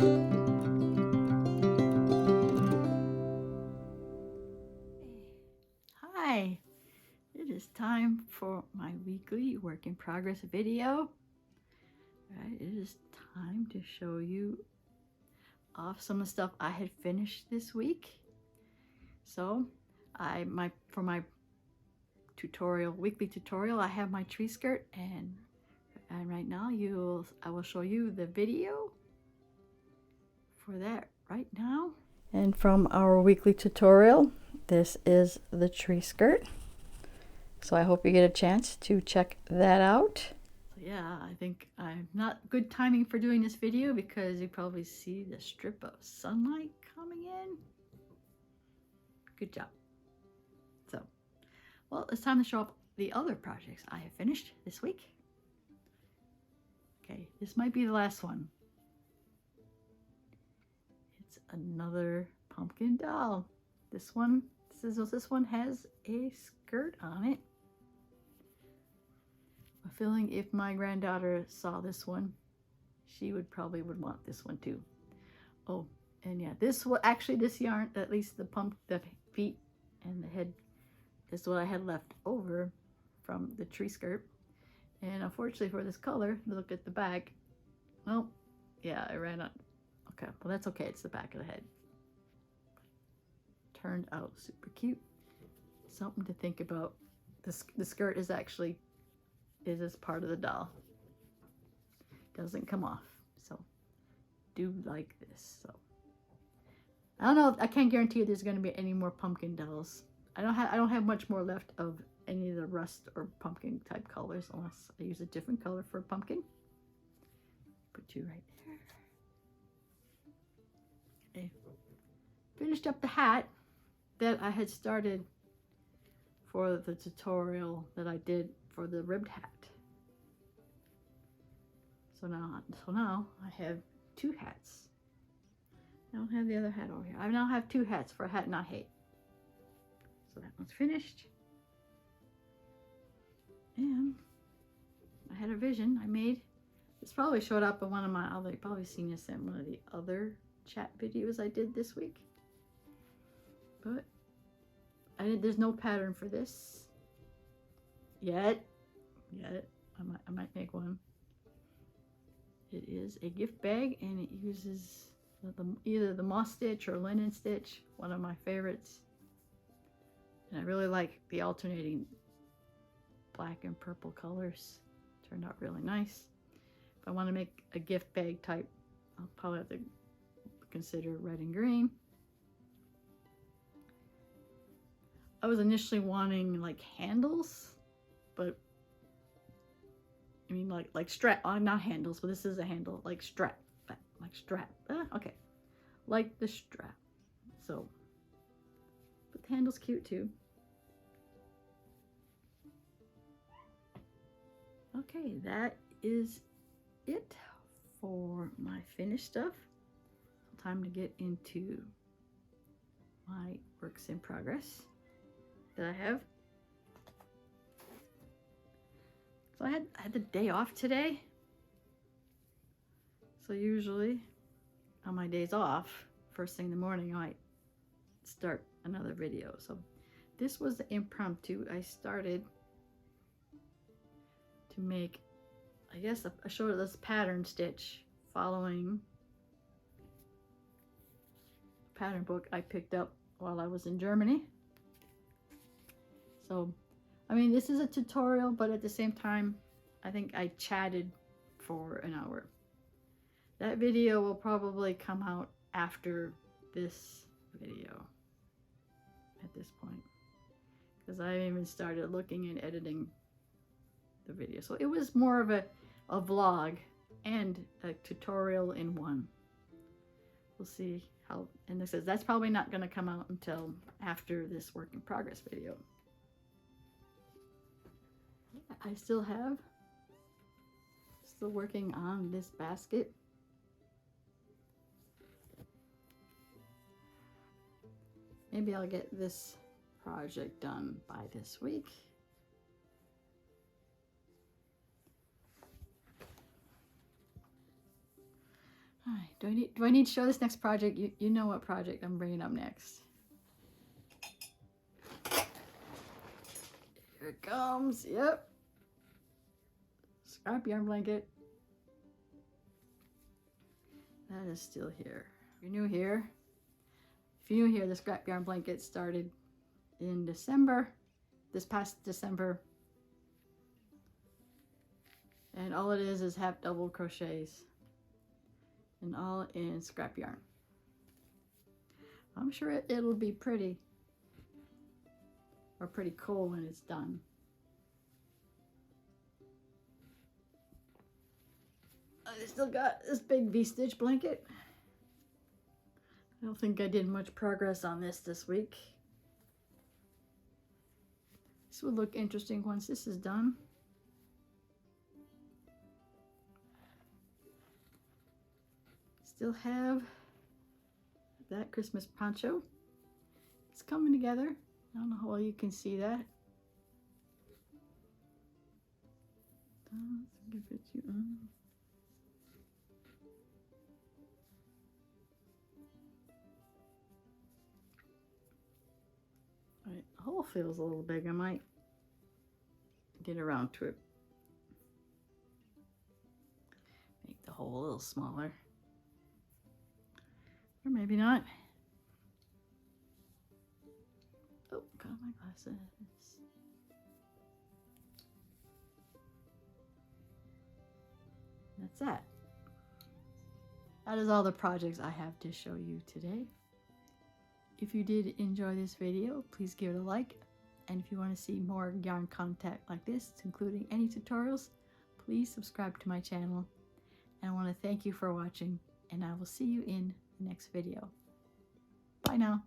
Hi, it is time for my weekly work in progress video. Right, it is time to show you off some of the stuff I had finished this week. So for my weekly tutorial, I have my tree skirt, and right now I will show you the video for that right now. And from our weekly tutorial, this is the tree skirt. So I hope you get a chance to check that out. So yeah, I think I'm not good timing for doing this video because you probably see the strip of sunlight coming in. Good job. So, well, it's time to show up the other projects I have finished this week. Okay, this might be the last one. It's another pumpkin doll. This one has a skirt on it. I'm feeling if my granddaughter saw this one, she would probably want this one too. Oh, and yeah, this yarn, at least the feet and the head, is what I had left over from the tree skirt. And unfortunately for this color, look at the back. Well, yeah, I ran out. Okay, well that's okay. It's the back of the head. Turned out super cute. Something to think about. The skirt is as part of the doll. Doesn't come off. So do like this. So I don't know. I can't guarantee you there's going to be any more pumpkin dolls. I don't have much more left of any of the rust or pumpkin type colors unless I use a different color for a pumpkin. Put you right there. Okay. Finished up the hat that I had started for the tutorial that I did for the ribbed hat. So now I have two hats. I don't have the other hat over here. I now have two hats for a hat not hate. So that one's finished. And I had a vision I made. This probably showed up in one of my other, you've probably seen this in one of the other chat videos I did this week. But there's no pattern for this yet. I might make one. It is a gift bag, and it uses either the moss stitch or linen stitch, one of my favorites. And I really like the alternating black and purple colors. Turned out really nice. If I want to make a gift bag type, I'll probably have to consider red and green. I was initially wanting like handles, but I mean like strap, not handles, but this is a handle, like strap, okay, like the strap. So, but the handle's cute too. Okay, that is it for my finished stuff. Time to get into my works in progress that I have. So I had the day off today. So usually on my days off, first thing in the morning, I might start another video. So this was impromptu. I started to make, I guess, a shoulders pattern stitch following a pattern book I picked up while I was in Germany. So, I mean, this is a tutorial, but at the same time, I think I chatted for an hour. That video will probably come out after this video at this point, because I haven't even started looking and editing the video. So it was more of a vlog and a tutorial in one. We'll see how, and this says that's probably not going to come out until after this work in progress video. I still working on this basket. Maybe I'll get this project done by this week. Alright, do I need to show this next project? You know what project I'm bringing up next. Here it comes. Yep. Scrap yarn blanket. That is still here. If you're new here, the scrap yarn blanket started in December, this past December. And all it is half double crochets. And all in scrap yarn. I'm sure it'll be pretty. Or pretty cool when it's done. I still got this big V-stitch blanket. I don't think I did much progress on this week. This would look interesting once this is done. Still have that Christmas poncho. It's coming together. I don't know how well you can see that. Alright, the hole feels a little big. I might get around to it. Make the hole a little smaller. Or maybe not. Oh, got my glasses. That's that. That is all the projects I have to show you today. If you did enjoy this video, please give it a like. And if you want to see more yarn content like this, including any tutorials, please subscribe to my channel. And I want to thank you for watching, and I will see you in the next video. Bye now.